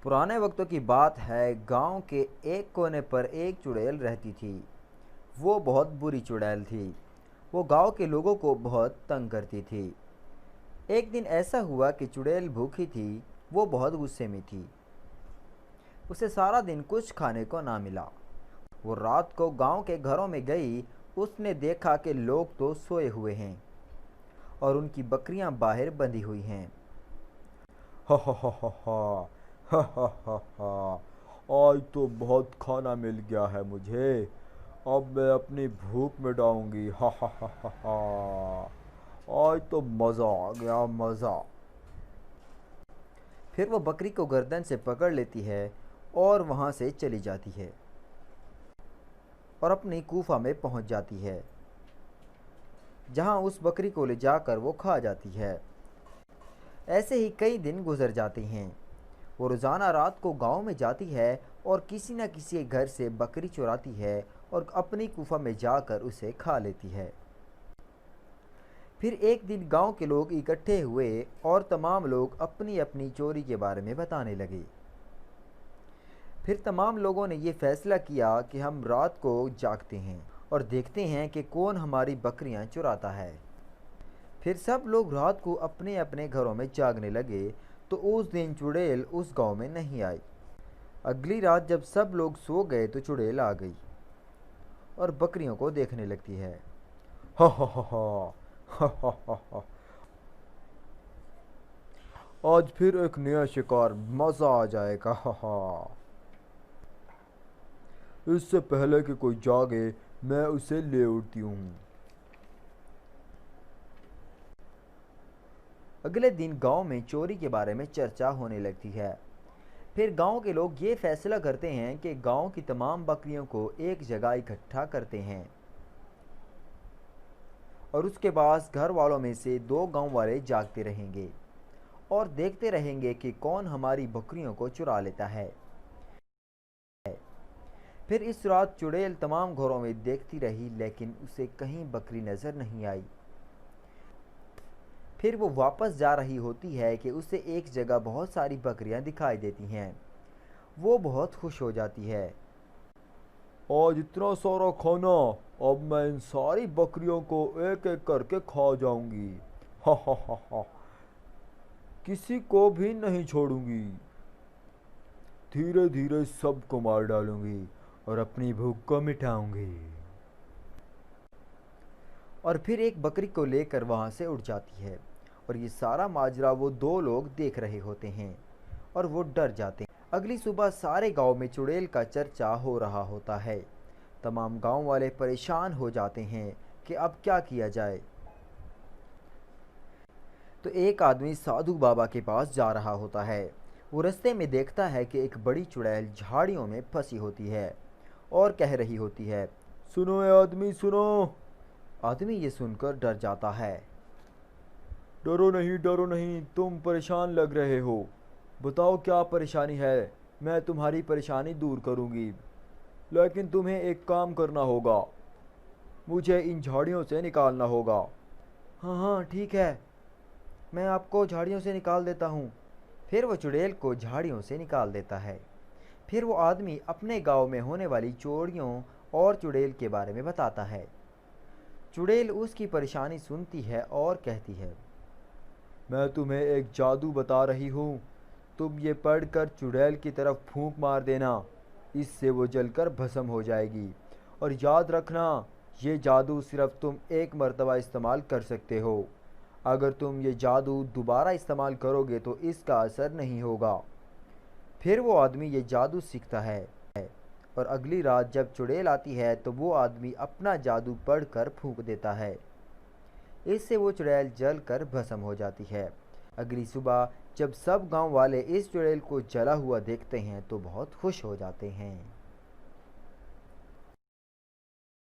पुराने वक्तों की बात है। गांव के एक कोने पर एक चुड़ैल रहती थी। वो बहुत बुरी चुड़ैल थी। वो गांव के लोगों को बहुत तंग करती थी। एक दिन ऐसा हुआ कि चुड़ैल भूखी थी। वो बहुत गुस्से में थी। उसे सारा दिन कुछ खाने को ना मिला। वो रात को गांव के घरों में गई। उसने देखा कि लोग तो सोए हुए हैं और उनकी बकरियां बाहर बंधी हुई हैं। हा हा हा हा हा हा हा हा हा। आज तो बहुत खाना मिल गया है मुझे। अब मैं अपनी भूख मिटाऊंगी। हा हा हा हा हा। आज तो मज़ा आ गया, मज़ा। फिर वो बकरी को गर्दन से पकड़ लेती है और वहां से चली जाती है और अपनी गुफा में पहुंच जाती है, जहां उस बकरी को ले जाकर वो खा जाती है। ऐसे ही कई दिन गुजर जाते हैं। वो रोज़ाना रात को गांव में जाती है और किसी न किसी के घर से बकरी चुराती है और अपनी गुफा में जाकर उसे खा लेती है। फिर एक दिन गांव के लोग इकट्ठे हुए और तमाम लोग अपनी अपनी चोरी के बारे में बताने लगे। फिर तमाम लोगों ने ये फैसला किया कि हम रात को जागते हैं और देखते हैं कि कौन हमारी बकरियां चुराता है। फिर सब लोग रात को अपने अपने घरों में जागने लगे। तो उस दिन चुड़ैल उस गांव में नहीं आई। अगली रात जब सब लोग सो गए तो चुड़ैल आ गई और बकरियों को देखने लगती है। हा हा हा हा हा हा हा हा। आज फिर एक नया शिकार, मज़ा आ जाएगा। हा हा। इससे पहले कि कोई जागे मैं उसे ले उड़ती हूँ। अगले दिन गांव में चोरी के बारे में चर्चा होने लगती है। फिर गांव के लोग ये फैसला करते हैं कि गांव की तमाम बकरियों को एक जगह इकट्ठा करते हैं और उसके बाद घर वालों में से दो गांव वाले जागते रहेंगे और देखते रहेंगे कि कौन हमारी बकरियों को चुरा लेता है। फिर इस रात चुड़ैल तमाम घरों में देखती रही, लेकिन उसे कहीं बकरी नजर नहीं आई। फिर वो वापस जा रही होती है कि उसे एक जगह बहुत सारी बकरियां दिखाई देती हैं। वो बहुत खुश हो जाती है। आज इतना सारा खाना, अब मैं इन सारी बकरियों को एक एक करके खा जाऊंगी। हा हा हा हा। किसी को भी नहीं छोड़ूंगी। धीरे धीरे सबको मार डालूंगी और अपनी भूख को मिटाऊंगी। और फिर एक बकरी को लेकर वहां से उड़ जाती है और ये सारा माजरा वो दो लोग देख रहे होते हैं और वो डर जाते हैं। अगली सुबह सारे गांव में चुड़ैल का चर्चा हो रहा होता है। तमाम गांव वाले परेशान हो जाते हैं कि अब क्या किया जाए। तो एक आदमी साधु बाबा के पास जा रहा होता है। वो रास्ते में देखता है कि एक बड़ी चुड़ैल झाड़ियों में फंसी होती है और कह रही होती है। सुनो ए आदमी, सुनो। आदमी ये सुनकर डर जाता है। डरो नहीं, तुम परेशान लग रहे हो। बताओ क्या परेशानी है, मैं तुम्हारी परेशानी दूर करूंगी। लेकिन तुम्हें एक काम करना होगा, मुझे इन झाड़ियों से निकालना होगा। हाँ हाँ ठीक है, मैं आपको झाड़ियों से निकाल देता हूँ। फिर वो चुड़ैल को झाड़ियों से निकाल देता है। फिर वो आदमी अपने गांव में होने वाली चोरियों और चुड़ैल के बारे में बताता है। चुड़ैल उसकी परेशानी सुनती है और कहती है। मैं तुम्हें एक जादू बता रही हूँ, तुम ये पढ़कर चुड़ैल की तरफ फूंक मार देना। इससे वो जलकर भस्म हो जाएगी। और याद रखना, ये जादू सिर्फ तुम एक मर्तबा इस्तेमाल कर सकते हो। अगर तुम ये जादू दोबारा इस्तेमाल करोगे तो इसका असर नहीं होगा। फिर वो आदमी ये जादू सीखता है और अगली रात जब चुड़ैल आती है तो वो आदमी अपना जादू पढ़कर फूंक देता है। इससे वो चुड़ैल जल कर भस्म हो जाती है। अगली सुबह जब सब गांव वाले इस चुड़ैल को जला हुआ देखते हैं तो बहुत खुश हो जाते हैं।